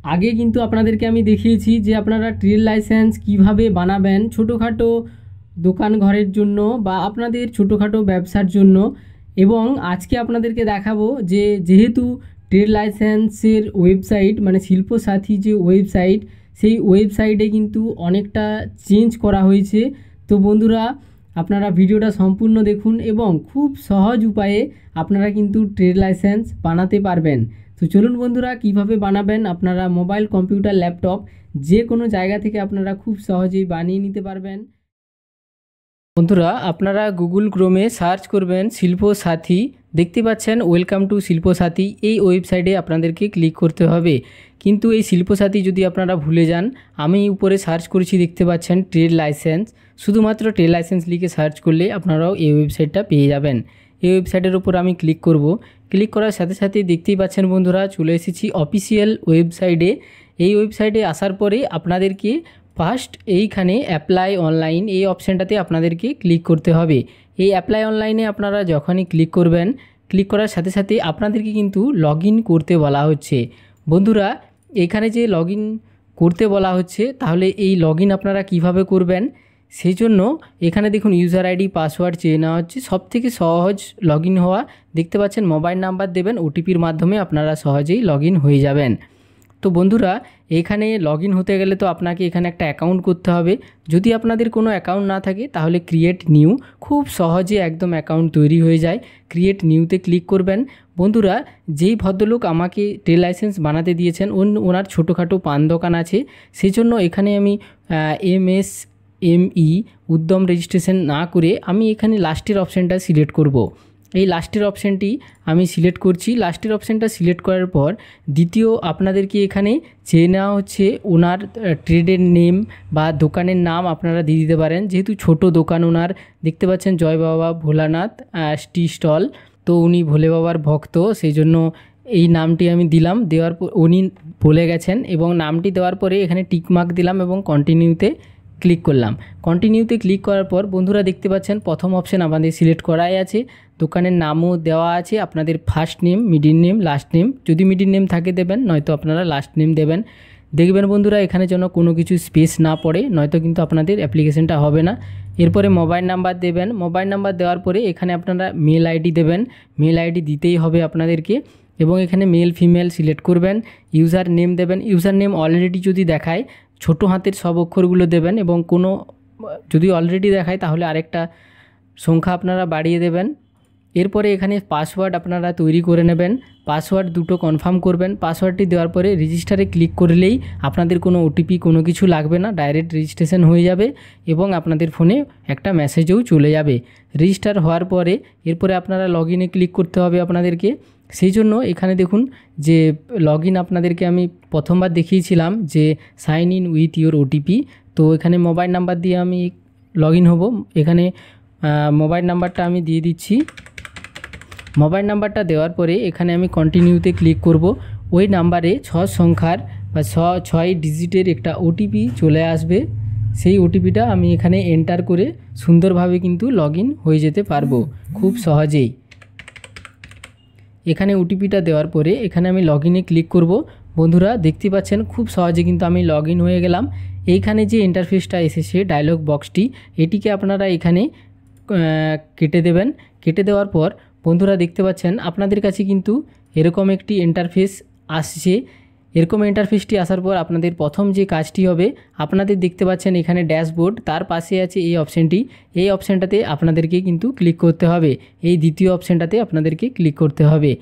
আগে কিন্তু আপনাদেরকে আমি দেখিয়েছি যে আপনারা ট্রেড লাইসেন্স কিভাবে বানাবেন ছোটোখাটো দোকান ঘরের জন্য বা আপনাদের ছোটোখাটো ব্যবসার জন্য। এবং আজকে আপনাদেরকে দেখাবো যে যেহেতু ট্রেড লাইসেন্সের ওয়েবসাইট মানে শিল্পসাথী যে ওয়েবসাইট, সেই ওয়েবসাইটে কিন্তু অনেকটা চেঞ্জ করা হয়েছে। তো বন্ধুরা, আপনারা ভিডিওটা সম্পূর্ণ দেখুন এবং খুব সহজ উপায়ে আপনারা কিন্তু ট্রেড লাইসেন্স বানাতে পারবেন। তো চলুন বন্ধুরা, কিভাবে বানাবেন আপনারা মোবাইল, কম্পিউটার, ল্যাপটপ যে কোনো জায়গা থেকে আপনারা খুব সহজেই বানিয়ে নিতে পারবেন। বন্ধুরা, আপনারা গুগল ক্রোমে সার্চ করবেন শিল্পসাথী। দেখতে পাচ্ছেন ওয়েলকাম টু শিল্পসাথী, এই ওয়েবসাইটে আপনাদেরকে ক্লিক করতে হবে। কিন্তু এই শিল্পসাথী যদি আপনারা ভুলে যান, আমি উপরে সার্চ করেছি, দেখতে পাচ্ছেন ট্রেড লাইসেন্স। শুধুমাত্র ট্রেড লাইসেন্স লিখে সার্চ করলে আপনারাও এই ওয়েবসাইটটা পেয়ে যাবেন। এই ওয়েবসাইটের উপর আমি ক্লিক করব। ক্লিক করার সাথে সাথে দেখতেই পাচ্ছেন বন্ধুরা, চলে এসেছি অফিসিয়াল ওয়েবসাইটে। এই ওয়েবসাইটে আসার পরে আপনাদেরকে ফার্স্ট এইখানে অ্যাপ্লাই অনলাইন এই অপশানটাতে আপনাদেরকে ক্লিক করতে হবে। এই অ্যাপ্লাই অনলাইনে আপনারা যখনই ক্লিক করবেন, ক্লিক করার সাথে সাথে আপনাদেরকে কিন্তু লগ ইন করতে বলা হচ্ছে। বন্ধুরা, এখানে যে লগ ইন করতে বলা হচ্ছে, তাহলে এই লগ ইন আপনারা কীভাবে করবেন সেই জন্য এখানে দেখুন ইউজার আইডি পাসওয়ার্ড চেয়ে নেওয়া হচ্ছে। সবথেকে সহজ লগ ইন হওয়া, দেখতে পাচ্ছেন মোবাইল নাম্বার দেবেন, ওটিপির মাধ্যমে আপনারা সহজেই লগ ইন হয়ে যাবেন। তো বন্ধুরা, এখানে লগ ইন হতে গেলে তো আপনাকে এখানে একটা অ্যাকাউন্ট করতে হবে। যদি আপনাদের কোনো অ্যাকাউন্ট না থাকে তাহলে ক্রিয়েট নিউ, খুব সহজে একদম অ্যাকাউন্ট তৈরি হয়ে যায়। ক্রিয়েট নিউতে ক্লিক করবেন। বন্ধুরা, যেই ভদ্রলোক আমাকে ট্রেড লাইসেন্স বানাতে দিয়েছেন ওনার ছোটোখাটো পান দোকান আছে, সেই জন্য এখানে আমি MSME উদ্যম রেজিস্ট্রেশন না করে আমি এখানে লাস্টের অপশানটা সিলেক্ট করব। এই লাস্টের অপশানটি আমি সিলেক্ট করছি। লাস্টের অপশানটা সিলেক্ট করার পর দ্বিতীয় আপনাদেরকে এখানে চেয়ে নেওয়া হচ্ছে ওনার ট্রেডের নেম বা দোকানের নাম আপনারা দিয়ে দিতে পারেন। যেহেতু ছোট দোকান ওনার, দেখতে পাচ্ছেন জয় বাবা ভোলানাথ টি স্টল, তো উনি ভোলে বাবার ভক্ত, সেই জন্য এই নামটি আমি দিলাম। দেওয়ার পর উনি বলে গেছেন এবং নামটি দেওয়ার পরে এখানে টিকমার্ক দিলাম এবং কন্টিনিউতে ক্লিক করলাম। কন্টিনিউতে ক্লিক করার পর বন্ধুরা দেখতে পাচ্ছেন প্রথম অপশান আমাদের সিলেক্ট করাই আছে, দোকানের নামও দেওয়া আছে, আপনাদের first name, middle name, last name, যদি মিডিল নেম থাকে দেবেন, নয়তো আপনারা লাস্ট নেম দেবেন। দেখবেন বন্ধুরা এখানে যেন কোনো কিছু স্পেস না পড়ে, নয়তো কিন্তু আপনাদের অ্যাপ্লিকেশনটা হবে না। এরপরে মোবাইল নাম্বার দেবেন। মোবাইল নাম্বার দেওয়ার পরে এখানে আপনারা মেল আইডি দেবেন। মেল আইডি দিতেই হবে আপনাদেরকে এবং এখানে মেল ফিমেল সিলেক্ট করবেন। ইউজার নেম দেবেন। ইউজার নেম অলরেডি যদি দেখায় ছোটো হাতের সব অক্ষরগুলো দেবেন এবং কোনো যদি অলরেডি দেখায় তাহলে আরেকটা সংখ্যা আপনারা বাড়িয়ে দেবেন। এরপরে এখানে পাসওয়ার্ড আপনারা তৈরি করে নেবেন। পাসওয়ার্ড দুটো কনফার্ম করবেন। পাসওয়ার্ডটি দেওয়ার পরে রেজিস্টারে ক্লিক করলেই আপনাদের কোনো ওটিপি কোনো কিছু লাগবে না, ডাইরেক্ট রেজিস্ট্রেশন হয়ে যাবে এবং আপনাদের ফোনে একটা মেসেজও চলে যাবে। রেজিস্টার হওয়ার পরে এরপরে আপনারা লগ ইনে ক্লিক করতে হবে আপনাদেরকে। সেই জন্য এখানে দেখুন যে লগ ইন আপনাদেরকে আমি প্রথমবার দেখিয়েছিলাম যে sign in with your OTP. তো এখানে মোবাইল নাম্বার দিয়ে আমি লগ ইন হব। এখানে মোবাইল নাম্বারটা আমি দিয়ে দিচ্ছি। মোবাইল নাম্বারটা দেওয়ার পরে এখানে আমি কন্টিনিউতে ক্লিক করব। ওই নাম্বারে 6 সংখ্যার বা 6 ডিজিটের একটা ওটিপি চলে আসবে। সেই ওটিপিটা আমি এখানে এন্টার করে সুন্দরভাবে কিন্তু লগ ইন হয়ে যেতে পারবো খুব সহজেই। এখানে ওটিপিটা দেওয়ার পরে এখানে আমি লগ ইনে ক্লিক করব। বন্ধুরা দেখতে পাচ্ছেন খুব সহজে কিন্তু আমি লগ ইন হয়ে গেলাম। এইখানে যে ইন্টারফেসটা এসেছে ডায়লগ বক্সটি, এটিকে আপনারা এখানে কেটে দেবেন। কেটে দেওয়ার পর বন্ধুরা দেখতে পাচ্ছেন আপনাদের কাছে কিন্তু এরকম একটি ইন্টারফেস আসছে। এরকম ইন্টারফেসটি আসার পর আপনাদের প্রথম যে কাজটি হবে, আপনাদের দেখতে পাচ্ছেন এখানে ড্যাশবোর্ড, তার পাশে আছে এই অপশানটি। এই অপশানটাতে আপনাদেরকে কিন্তু ক্লিক করতে হবে। এই দ্বিতীয় অপশানটাতে আপনাদেরকে ক্লিক করতে হবে।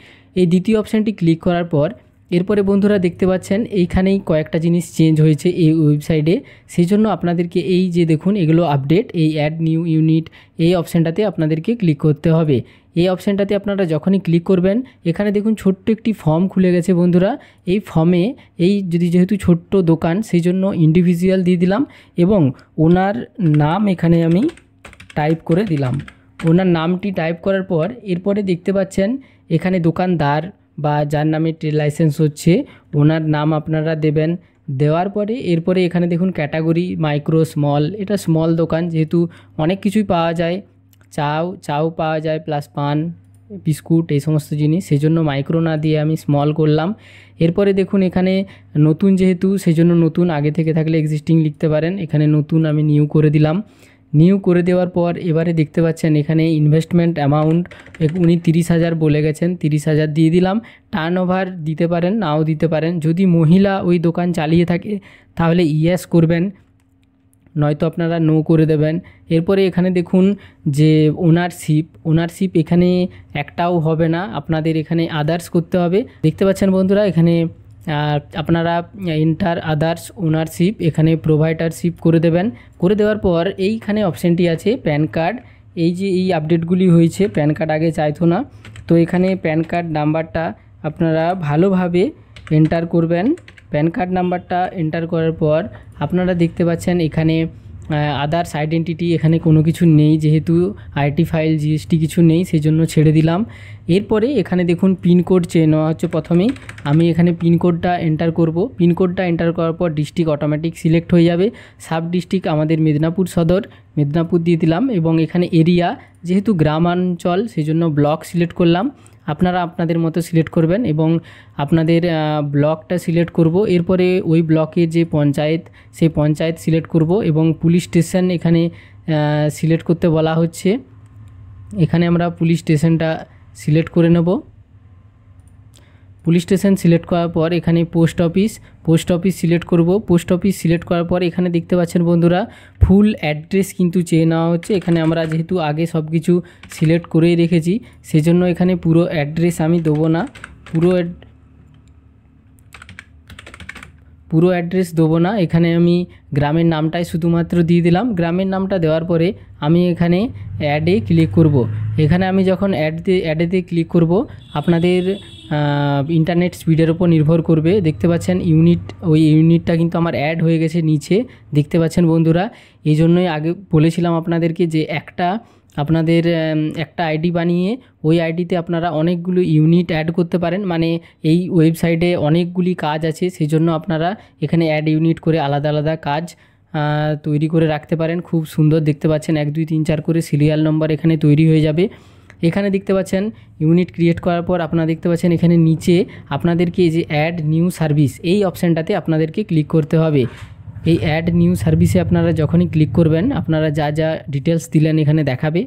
এই দ্বিতীয় অপশানটি ক্লিক করার পর এরপরে বন্ধুরা দেখতে পাচ্ছেন এইখানেই কয়েকটা জিনিস চেঞ্জ হয়েছে এই ওয়েবসাইটে। সেই জন্য আপনাদেরকে এই যে দেখুন এগুলো আপডেট, এই অ্যাড নিউ ইউনিট এই অপশানটাতে আপনাদেরকে ক্লিক করতে হবে। এই অপশানটাতে আপনারা যখনই ক্লিক করবেন এখানে দেখুন ছোট্ট একটি ফর্ম খুলে গেছে বন্ধুরা। এই ফর্মে যেহেতু ছোট্ট দোকান সেই জন্য ইন্ডিভিজুয়াল দিয়ে দিলাম এবং ওনার নাম এখানে আমি টাইপ করে দিলাম। ওনার নামটি টাইপ করার পর এরপরে দেখতে পাচ্ছেন এখানে দোকানদার বা যার নামে ট্রেড লাইসেন্স হচ্ছে ওনার নাম আপনারা দেবেন। দেওয়ার পরে এরপরে এখানে দেখুন ক্যাটাগরি মাইক্রো স্মল, এটা স্মল দোকান যেহেতু অনেক কিছুই পাওয়া যায়, চাও পাওয়া যায় প্লাস পান বিস্কুট এই সমস্ত জিনিস, সেজন্য মাইক্রো না দিয়ে আমি স্মল করলাম। এরপরে দেখুন এখানে নতুন যেহেতু সেজন্য নতুন, আগে থেকে থাকলে এক্সিস্টিং লিখতে পারেন, এখানে নতুন আমি নিউ করে দিলাম। নিউ করে দেওয়ার পর এবারে দেখতে পাচ্ছেন এখানে ইনভেস্টমেন্ট অ্যামাউন্ট উনি 30,000 বলে গেছেন, 30,000 দিয়ে দিলাম। টার্ন ওভার দিতে পারেন, নাও দিতে পারেন। যদি মহিলা ওই দোকান চালিয়ে থাকে তাহলে ইয়েস করবেন, নয়তো আপনারা নো করে দেবেন। এরপরে এখানে দেখুন যে ওনারশিপ এখানে একটাও হবে না, আপনাদের এখানে আদার্স করতে হবে। দেখতে পাচ্ছেন বন্ধুরা এখানে আপনারা এন্টার আদার্স ওনারশিপ, এখানে প্রোভাইডারশিপ করে দেবেন। করে দেওয়ার পর এইখানে অপশানটি আছে প্যান কার্ড, এই যে এই আপডেটগুলি হয়েছে, প্যান কার্ড আগে চাইতো না, তো এখানে প্যান কার্ড নাম্বারটা আপনারা ভালোভাবে এন্টার করবেন। প্যান কার্ড নাম্বারটা এন্টার করার পর আপনারা দেখতে পাচ্ছেন এখানে আদার্স আইডেন্টিটি এখানে কোনো কিছু নেই, যেহেতু আইটি ফাইল জিএসটি কিছু নেই সেজন্য ছেড়ে দিলাম। এরপরে এখানে দেখুন পিনকোড চেয়ে নেওয়া হচ্ছে। প্রথমেই আমি এখানে পিনকোডটা এন্টার করব। পিনকোডটা এন্টার করার পর ডিস্ট্রিক্ট অটোমেটিক সিলেক্ট হয়ে যাবে। সাব ডিস্ট্রিক্ট আমাদের মেদিনীপুর সদর, মেদিনীপুর দিয়ে দিলাম। এবং এখানে এরিয়া যেহেতু গ্রামাঞ্চল সেজন্য ব্লক সিলেক্ট করলাম। আপনারা আপনাদের মতো সিলেক্ট করবেন এবং আপনাদের ব্লকটা সিলেক্ট করব। এরপরে ওই ব্লকের যে পঞ্চায়েত সেই পঞ্চায়েত সিলেক্ট করব এবং পুলিশ স্টেশন এখানে সিলেক্ট করতে বলা হচ্ছে। এখানে আমরা পুলিশ স্টেশনটা সিলেক্ট করে নেব। পুলিশ স্টেশন সিলেক্ট করার পর এখানে পোস্ট অফিস সিলেক্ট করব। পোস্ট অফিস সিলেক্ট করার পর এখানে দেখতে পাচ্ছেন বন্ধুরা ফুল অ্যাড্রেস কিন্তু চেয়ে নেওয়া হচ্ছে। এখানে আমরা যেহেতু আগে সব কিছু সিলেক্ট করেই রেখেছি সেজন্য এখানে পুরো অ্যাড্রেস আমি দেবো না, পুরো অ্যাড্রেস দেবো না। এখানে আমি গ্রামের নামটাই শুধুমাত্র দিয়ে দিলাম। গ্রামের নামটা দেওয়ার পরে আমি এখানে অ্যাডে ক্লিক করব। এখানে আমি যখন অ্যাডেতে ক্লিক করব আপনাদের ইন্টারনেট স্পিডের উপর নির্ভর করবে। দেখতে পাচ্ছেন ওই ইউনিটটা কিন্তু আমার অ্যাড হয়ে গেছে নিচে, দেখতে পাচ্ছেন বন্ধুরা। এই জন্যই আগে বলেছিলাম আপনাদেরকে যে আপনাদের একটা আইডি বানিয়ে ওই আইডিতে আপনারা অনেকগুলো ইউনিট অ্যাড করতে পারেন। মানে এই ওয়েবসাইটে অনেকগুলি কাজ আছে, সেই জন্য আপনারা এখানে অ্যাড ইউনিট করে আলাদা আলাদা কাজ তৈরি করে রাখতে পারেন। খুব সুন্দর দেখতে পাচ্ছেন 1 2 3 4 করে সিরিয়াল নম্বর এখানে তৈরি হয়ে যাবে। এখানে দেখতে পাচ্ছেন ইউনিট ক্রিয়েট করার পর আপনারা দেখতে পাচ্ছেন এখানে নিচে আপনাদেরকে এই যে অ্যাড নিউ সার্ভিস এই অপশানটাতে আপনাদেরকে ক্লিক করতে হবে। এই অ্যাড নিউ সার্ভিসে আপনারা যখনই ক্লিক করবেন আপনারা যা যা ডিটেলস দিলেন এখানে দেখাবে।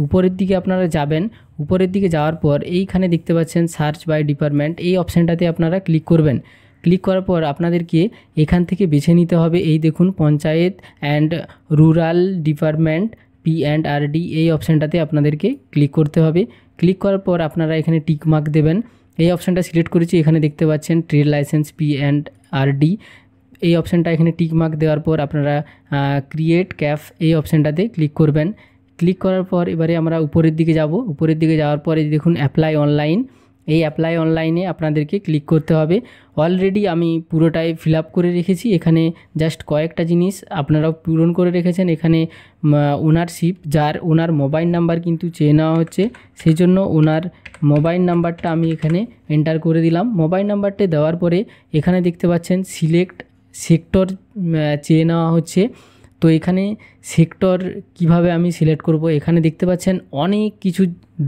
উপরের দিকে আপনারা যাবেন, উপরের দিকে যাওয়ার পর এইখানে দেখতে পাচ্ছেন সার্চ বাই ডিপার্টমেন্ট, এই অপশানটাতে আপনারা ক্লিক করবেন। ক্লিক করার পর আপনাদেরকে এখান থেকে বেছে নিতে হবে, এই দেখুন panchayat and rural department P&RD, এই অপশানটাতে আপনাদেরকে ক্লিক করতে হবে। ক্লিক করার পর আপনারা এখানে টিক মার্ক দেবেন। এই অপশানটা সিলেক্ট করেছি, এখানে দেখতে পাচ্ছেন ট্রেড লাইসেন্স P&RD, এই অপশানটা এখানে টিক মার্ক দেওয়ার পর আপনারা ক্রিয়েট ক্যাফ এই অপশানটাতে ক্লিক করবেন। ক্লিক করার পর এবারে আমরা উপরের দিকে যাব। উপরের দিকে যাওয়ার পরে দেখুন অ্যাপ্লাই অনলাইন, এই অ্যাপ্লাই অনলাইনে আপনাদেরকে ক্লিক করতে হবে। অলরেডি আমি পুরোটাই ফিল আপ করে রেখেছি, এখানে জাস্ট কয়েকটা জিনিস আপনারাও পূরণ করে রেখেছেন। এখানে ওনারশিপ, ওনার মোবাইল নাম্বার কিন্তু চেয়ে নেওয়া হচ্ছে, সেই জন্য ওনার মোবাইল নাম্বারটা আমি এখানে এন্টার করে দিলাম। মোবাইল নাম্বারটা দেওয়ার পরে এখানে দেখতে পাচ্ছেন সিলেক্ট সেক্টর চেয়ে নেওয়া হচ্ছে। তো এখানে সেক্টর কিভাবে আমি সিলেক্ট করব, এখানে দেখতে পাচ্ছেন অনেক কিছু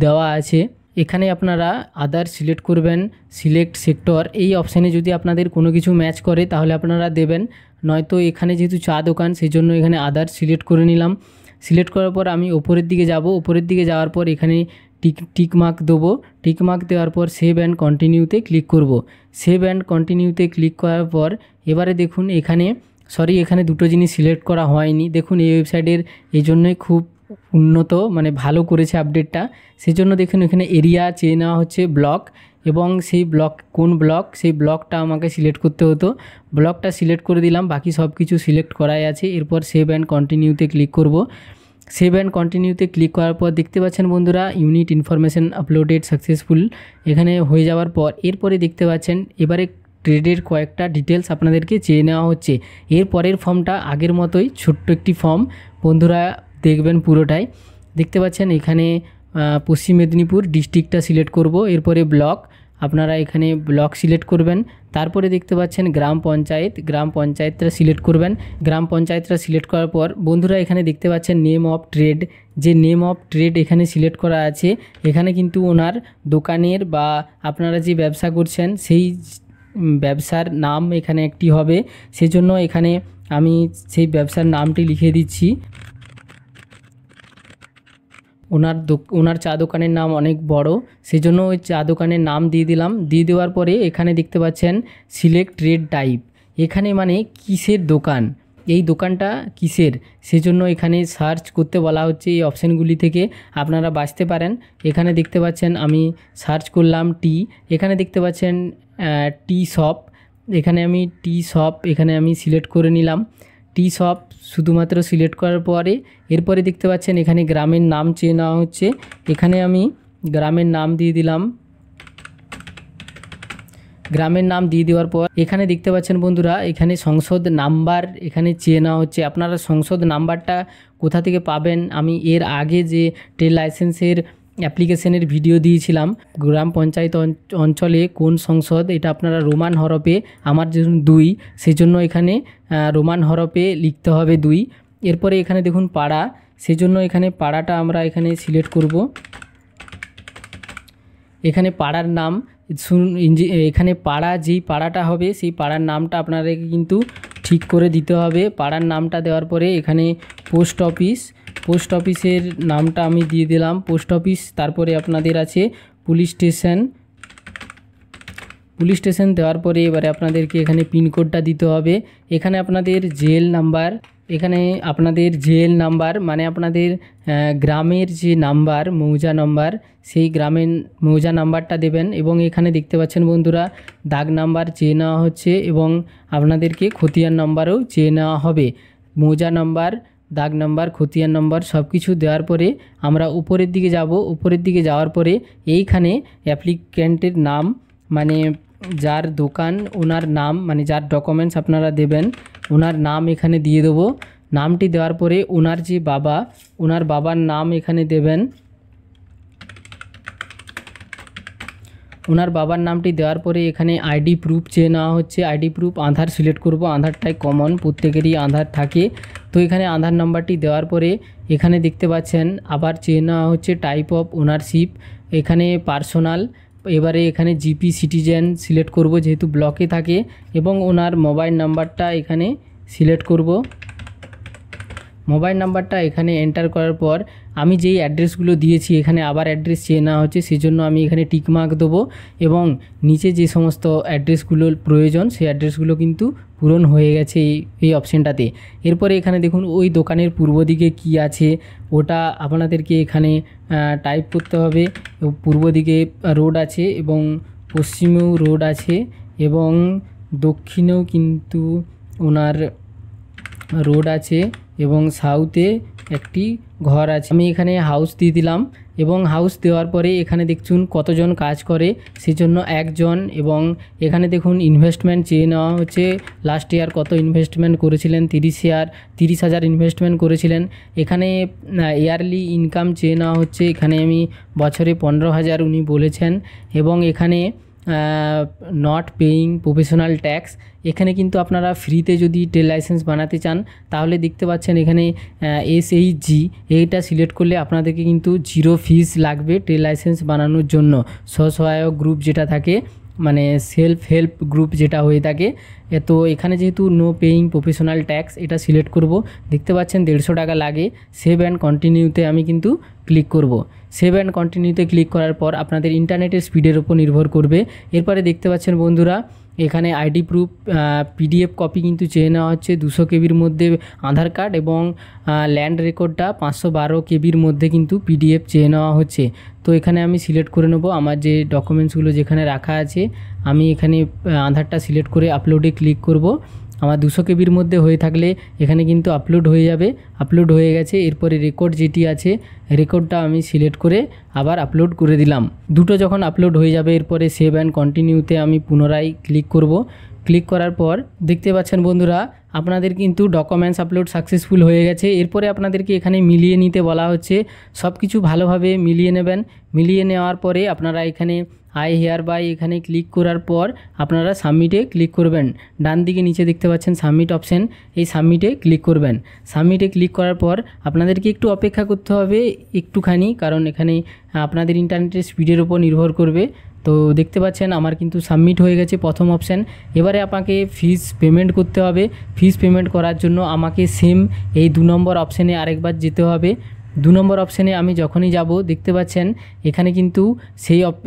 দেওয়া আছে। এখানে আপনারা আদার সিলেক্ট করবেন, সিলেক্ট সেক্টর, এই অপশানে যদি আপনাদের কোনো কিছু ম্যাচ করে তাহলে আপনারা দেবেন, নয়তো এখানে যেহেতু চা দোকান সেই জন্য এখানে আদার সিলেক্ট করে নিলাম। সিলেক্ট করার পর আমি ওপরের দিকে যাব। ওপরের দিকে যাওয়ার পর এখানে টিক মার্ক দেবো। টিক মার্ক দেওয়ার পর সেভ অ্যান্ড কন্টিনিউতে ক্লিক করব। সেভ অ্যান্ড কন্টিনিউতে ক্লিক করার পর এবারে দেখুন এখানে এখানে দুটো জিনিস সিলেক্ট করা হয়নি। দেখুন এই ওয়েবসাইটের এই জন্যই খুব উন্নত, মানে ভালো করেছে আপডেটটা, সেই জন্য দেখুন এখানে এরিয়া চেয়ে নেওয়া হচ্ছে ব্লক, এবং সেই ব্লক কোন ব্লক সেই ব্লকটা আমাকে সিলেক্ট করতে হতো। ব্লকটা সিলেক্ট করে দিলাম, বাকি সব কিছু সিলেক্ট করাই আছে। এরপর সেভ অ্যান্ড কন্টিনিউতে ক্লিক করব। সেভ অ্যান্ড কন্টিনিউতে ক্লিক করার পর দেখতে পাচ্ছেন বন্ধুরা ইউনিট ইনফরমেশন আপলোডেড সাকসেসফুল এখানে হয়ে যাওয়ার পর এরপরে দেখতে পাচ্ছেন এবারে ট্রেডের কয়েকটা ডিটেলস আপনাদেরকে চেয়ে নেওয়া হচ্ছে। এর পরের ফর্মটা আগের মতোই ছোট্ট একটি ফর্ম, বন্ধুরা দেখবেন পুরোটাই। দেখতে পাচ্ছেন এখানে পশ্চিম মেদিনীপুর ডিস্ট্রিক্টটা সিলেক্ট করব, এরপরে ব্লক আপনারা এখানে ব্লক সিলেক্ট করবেন। তারপরে দেখতে পাচ্ছেন গ্রাম পঞ্চায়েতটা সিলেক্ট করবেন। গ্রাম পঞ্চায়েতটা সিলেক্ট করার পর বন্ধুরা এখানে দেখতে পাচ্ছেন নেম অফ ট্রেড, যে নেম অফ ট্রেড এখানে সিলেক্ট করা আছে, এখানে কিন্তু ওনার দোকানের বা আপনারা যে ব্যবসা করছেন সেই ব্যবসার নাম এখানে একটি হবে। সেজন্য এখানে আমি সেই ব্যবসার নামটি লিখে দিচ্ছি। ওনার চা দোকানের নাম অনেক বড়, সেজন্য ওই চা দোকানের নাম দিয়ে দিলাম। দিয়ে দেওয়ার পরে এখানে দেখতে পাচ্ছেন সিলেক্ট ট্রেড টাইপ, এখানে মানে কিসের দোকান, এই দোকানটা কিসের, সেজন্য এখানে সার্চ করতে বলা হচ্ছে। এই অপশানগুলি থেকে আপনারা বাছতে পারেন। এখানে দেখতে পাচ্ছেন আমি সার্চ করলাম টি, এখানে দেখতে পাচ্ছেন টি শপ, এখানে আমি টি শপ এখানে আমি সিলেক্ট করে নিলাম। টি শপ শুধুমাত্র সিলেক্ট করার পরে এরপরে দেখতে পাচ্ছেন এখানে গ্রামের নাম চেয়ে নেওয়া হচ্ছে। এখানে আমি গ্রামের নাম দিয়ে দিলাম। গ্রামের নাম দিয়ে দেওয়ার পর এখানে দেখতে পাচ্ছেন বন্ধুরা এখানে সংসদ নাম্বার এখানে চেয়ে নেওয়া হচ্ছে। আপনারা সংসদ নাম্বারটা কোথা থেকে পাবেন, আমি এর আগে যে ট্রেড লাইসেন্সের অ্যাপ্লিকেশনের ভিডিও দিয়েছিলাম গ্রাম পঞ্চায়েত অঞ্চলে কোন সংসদ, এটা আপনারা রোমান হরফে, আমার যেমন 2 সেই জন্য এখানে রোমান হরফে লিখতে হবে 2। এরপরে এখানে দেখুন পাড়া, সেজন্য এখানে পাড়াটা আমরা এখানে সিলেক্ট করব। এখানে পাড়ার নাম এখানে পাড়া যেই পাড়াটা হবে সেই পাড়ার নামটা আপনাদেরকে কিন্তু ঠিক করে দিতে হবে। পাড়ার নামটা দেওয়ার পরে এখানে পোস্ট অফিসের নামটা আমি দিয়ে দিলাম পোস্ট অফিস। তারপরে আপনাদের আছে পুলিশ স্টেশন দেওয়ার পরে এবারে আপনাদেরকে এখানে পিনকোডটা দিতে হবে। এখানে আপনাদের জেল নাম্বার মানে আপনাদের গ্রামের যে নাম্বার মৌজা নাম্বার, সেই গ্রামের মৌজা নাম্বারটা দেবেন। এবং এখানে দেখতে পাচ্ছেন বন্ধুরা দাগ নাম্বার চেয়ে নেওয়া হচ্ছে এবং আপনাদেরকে খতিয়ান নাম্বারও চেয়ে নেওয়া হবে। মৌজা নাম্বার, দাগ নাম্বার, খতিয়ান নাম্বার সব কিছু দেওয়ার পরে আমরা উপরের দিকে যাব। উপরের দিকে যাওয়ার পরে এইখানে অ্যাপ্লিক্যান্টের নাম মানে যার দোকান ওনার নাম মানে যার ডকুমেন্টস আপনারা দেবেন ওনার নাম এখানে দিয়ে দেবো। নামটি দেওয়ার পরে ওনার যে বাবা, ওনার বাবার নাম এখানে দেবেন। ওনার বাবার নামটি দেওয়ার পরে এখানে আইডি প্রুফ চেয়ে নেওয়া হচ্ছে। আইডি প্রুফ আধার সিলেক্ট করব, আধারটাই কমন, প্রত্যেকেরই আধার থাকে। তো এখানে আধার নাম্বারটি দেওয়ার পরে এখানে দেখতে পাচ্ছেন আবার চেয়ে নেওয়া হচ্ছে টাইপ অফ ওনারশিপ, এখানে পার্সোনাল। এবারে এখানে জিপি সিটিজেন সিলেক্ট করব যেহেতু ব্লকে থাকে, এবং ওনার মোবাইল নাম্বারটা এখানে সিলেক্ট করব। মোবাইল নাম্বারটা এখানে এন্টার করার পর আমি যেই অ্যাড্রেসগুলো দিয়েছি এখানে আবার অ্যাড্রেস চেয়ে নেওয়া হচ্ছে, সেজন্য আমি এখানে টিকমার্ক দেবো এবং নিচে যে সমস্ত অ্যাড্রেসগুলোর প্রয়োজন সেই অ্যাড্রেসগুলো কিন্তু পূরণ হয়ে গেছে এই অপশানটাতে। এরপরে এখানে দেখুন ওই দোকানের পূর্ব দিকে কি আছে ওটা আপনাদেরকে এখানে টাইপ করতে হবে। পূর্ব দিকে রোড আছে এবং পশ্চিমেও রোড আছে এবং দক্ষিণেও কিন্তু ওনার রোড আছে এবং সাউথে একটি ঘর আছে। আমি এখানে হাউস দিয়ে দিলাম এবং হাউস দেওয়ার পরে এখানে দেখুন কতজন কাজ করে, সেজন্য 1 জন। এবং এখানে দেখুন ইনভেস্টমেন্ট চেয়ে নেওয়া হচ্ছে, লাস্ট ইয়ার কত ইনভেস্টমেন্ট করেছিলেন, 30,000 ইনভেস্টমেন্ট করেছিলেন। এখানে ইয়ারলি ইনকাম চেয়ে নেওয়া হচ্ছে, এখানে আমি বছরে 15,000 উনি বলেছেন। এবং এখানে নট পেইং প্রফেশনাল ট্যাক্স, এখানে কিন্তু আপনারা ফ্রিতে যদি ট্রেড লাইসেন্স বানাতে চান তাহলে দেখতে পাচ্ছেন এখানে SHG এইটা সিলেক্ট করলে আপনাদেরকে কিন্তু 0 ফিস লাগবে ট্রেড লাইসেন্স বানানোর জন্য। স্বসহায়ক গ্রুপ যেটা থাকে মানে সেলফ হেল্প গ্রুপ যেটা হয়ে থাকে। তো এখানে যেহেতু নো পেইং প্রফেশনাল ট্যাক্স এটা সিলেক্ট করব, দেখতে পাচ্ছেন 150 টাকা লাগে। সেভ অ্যান্ড কন্টিনিউতে আমি কিন্তু ক্লিক করব। সেভ অ্যান্ড কন্টিনিউতে ক্লিক করার পর আপনাদের ইন্টারনেটের স্পিডের উপর নির্ভর করবে। এরপরে দেখতে পাচ্ছেন বন্ধুরা এখানে আইডি প্রুফ PDF কপি কিন্তু চেয়ে নেওয়া হচ্ছে 200 কেবির মধ্যে আধার কার্ড, এবং ল্যান্ড রেকর্ডটা 512 কেবির মধ্যে কিন্তু PDF চেয়ে নেওয়া হচ্ছে। তো এখানে আমি সিলেক্ট করে নেব আমার যে ডকুমেন্টসগুলো যেখানে রাখা আছে। আমি এখানে আধারটা সিলেক্ট করে আপলোডে ক্লিক করব। আমার 200 কেবির মধ্যে হয়ে থাকলে এখানে কিন্তু আপলোড হয়ে যাবে। আপলোড হয়ে গেছে। এরপরে রেকর্ড যেটি আছে রেকর্ডটা আমি সিলেক্ট করে আবার আপলোড করে দিলাম। দুটো যখন আপলোড হয়ে যাবে এরপরে সেভ অ্যান্ড কন্টিনিউতে আমি পুনরায় ক্লিক করব। ক্লিক করার পর দেখতে পাচ্ছেন বন্ধুরা আপনাদের কিন্তু ডকুমেন্টস আপলোড সাকসেসফুল হয়ে গেছে। এরপরে আপনাদেরকে এখানে মিলিয়ে নিতে বলা হচ্ছে, সব কিছু ভালোভাবে মিলিয়ে নেবেন। মিলিয়ে নেওয়ার পরে আপনারা এখানে আই হেয়ার বাই এখানে ক্লিক করার পর আপনারা সাবমিটে ক্লিক করবেন। ডান দিকে নিচে দেখতে পাচ্ছেন সাবমিট অপশান, এই সাবমিটে ক্লিক করবেন। সাবমিটে ক্লিক করার পর আপনাদেরকে একটু অপেক্ষা করতে হবে একটুখানি, কারণ এখানে আপনাদের ইন্টারনেটের স্পিডের উপর নির্ভর করবে। তো দেখতে পাচ্ছেন আমার কিন্তু সাবমিট হয়ে গেছে প্রথম অপশান। এবারে আপনাকে ফিস পেমেন্ট করতে হবে। ফিস পেমেন্ট করার জন্য আমাকে সেম এই 2 নম্বর অপশানে আরেকবার যেতে হবে। 2 নম্বর অপশানে আমি যখনই যাব দেখতে পাচ্ছেন এখানে কিন্তু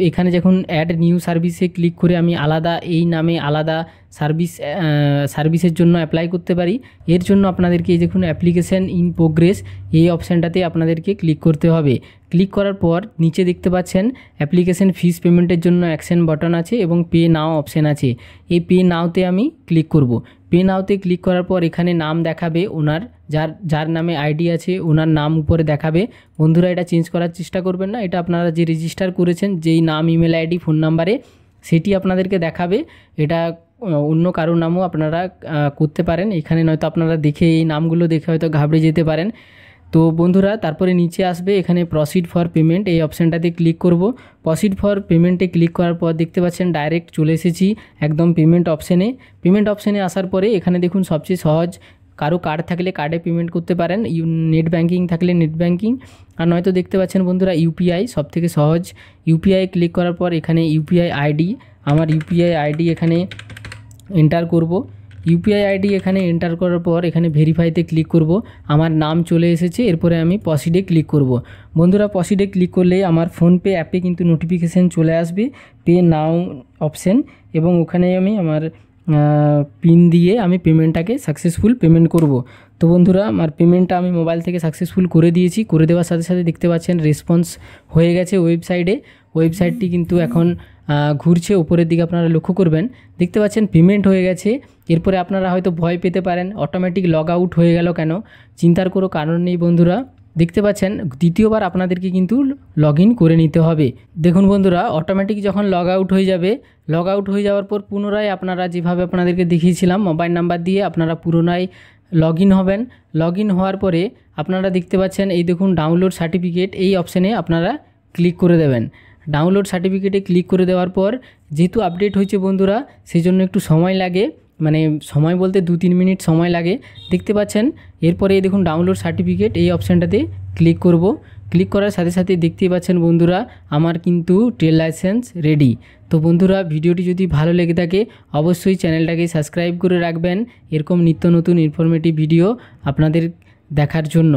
এখানে যখন অ্যাড নিউ সার্ভিসে ক্লিক করে আমি আলাদা এই নামে আলাদা সার্ভিসের জন্য অ্যাপ্লাই করতে পারি। এর জন্য আপনাদেরকে এই দেখুন অ্যাপ্লিকেশান ইন প্রোগ্রেস এই অপশানটাতে আপনাদেরকে ক্লিক করতে হবে। ক্লিক করার পর নিচে দেখতে পাচ্ছেন অ্যাপ্লিকেশান ফিস পেমেন্টের জন্য অ্যাকশন বাটন আছে এবং পে নাও অপশান আছে। এই পে নাওতে আমি ক্লিক করব। পে নাওতে ক্লিক করার পর এখানে নাম দেখাবে ওনার, যার নামে আইডি আছে ওনার নাম উপরে দেখাবে। বন্ধুরা এটা চেঞ্জ করার চেষ্টা করবেন না, এটা আপনারা যে রেজিস্টার করেছেন যেই নাম, ইমেল আইডি, ফোন নাম্বারে সেটি আপনাদেরকে দেখাবে। এটা অন্য কারো নামও আপনারা করতে পারেন এখানে, নয়তো আপনারা দেখে এই নামগুলো দেখে হয়তো ঘাবড়ে যেতে পারেন। তো বন্ধুরা তারপরে নিচে আসবে এখানে প্রসিড ফর পেমেন্ট, এই অপশানটাতে ক্লিক করব। প্রসিড ফর পেমেন্টে ক্লিক করার পর দেখতে পাচ্ছেন ডাইরেক্ট চলে এসেছি একদম পেমেন্ট অপশানে। পেমেন্ট অপশানে আসার পরে এখানে দেখুন সবচেয়ে সহজ, কারো কার্ড থাকলে কার্ডে পেমেন্ট করতে পারেন, নেট ব্যাঙ্কিং থাকলে নেট ব্যাঙ্কিং, আর নয়তো দেখতে পাচ্ছেন বন্ধুরা ইউপিআই সবথেকে সহজ। ইউপিআই ক্লিক করার পর এখানে ইউপিআই আইডি, আমার ইউপিআই আইডি এখানে এন্টার করব। ইউপিআই আইডি এখানে এন্টার করার পর এখানে ভেরিফাইতে ক্লিক করব। আমার নাম চলে এসেছে, এরপরে আমি প্রসিডে ক্লিক করব। বন্ধুরা প্রসিডে ক্লিক করলে আমার ফোনপে অ্যাপে কিন্তু নোটিফিকেশান চলে আসবে পে নাও অপশান, এবং ওখানে আমি আমার পিন দিয়ে আমি পেমেন্টটাকে সাকসেসফুল পেমেন্ট করব। তো বন্ধুরা আমার পেমেন্টটা আমি মোবাইল থেকে সাকসেসফুল করে দিয়েছি। করে দেওয়ার সাথে সাথে দেখতে পাচ্ছেন রেসপন্স হয়ে গেছে ওয়েবসাইটটি কিন্তু এখন ঘুরছে উপরের দিকে, আপনারা লক্ষ্য করবেন। দেখতে পাচ্ছেন পেমেন্ট হয়ে গেছে। এরপরে আপনারা হয়তো ভয় পেতে পারেন অটোমেটিক লগ আউট হয়ে গেল কেন, চিন্তার কোনো কারণ নেই বন্ধুরা। দেখতে পাচ্ছেন দ্বিতীয়বার আপনাদেরকে কিন্তু লগ ইন করে নিতে হবে। দেখুন বন্ধুরা অটোমেটিক যখন লগ আউট হয়ে যাবে, লগ আউট হয়ে যাওয়ার পর পুনরায় আপনারা যেভাবে আপনাদেরকে দেখিয়েছিলাম মোবাইল নাম্বার দিয়ে আপনারা পুনরায় লগ ইন হবেন। লগ ইন হওয়ার পরে আপনারা দেখতে পাচ্ছেন এই দেখুন ডাউনলোড সার্টিফিকেট, এই অপশানে আপনারা ক্লিক করে দেবেন। ডাউনলোড সার্টিফিকেটে ক্লিক করে দেওয়ার পর যেহেতু আপডেট হয়েছে বন্ধুরা সেই জন্য একটু সময় লাগে, মানে সময় বলতে 2-3 মিনিট সময় লাগে। দেখতে পাচ্ছেন এরপরে এই দেখুন ডাউনলোড সার্টিফিকেট এই অপশানটাতে ক্লিক করব। ক্লিক করার সাথে সাথে দেখতেই পাচ্ছেন বন্ধুরা আমার কিন্তু ট্রেড লাইসেন্স রেডি। তো বন্ধুরা ভিডিওটি যদি ভালো লেগে থাকে অবশ্যই চ্যানেলটাকে সাবস্ক্রাইব করে রাখবেন এরকম নিত্য নতুন ইনফরমেটিভ ভিডিও আপনাদের দেখার জন্য।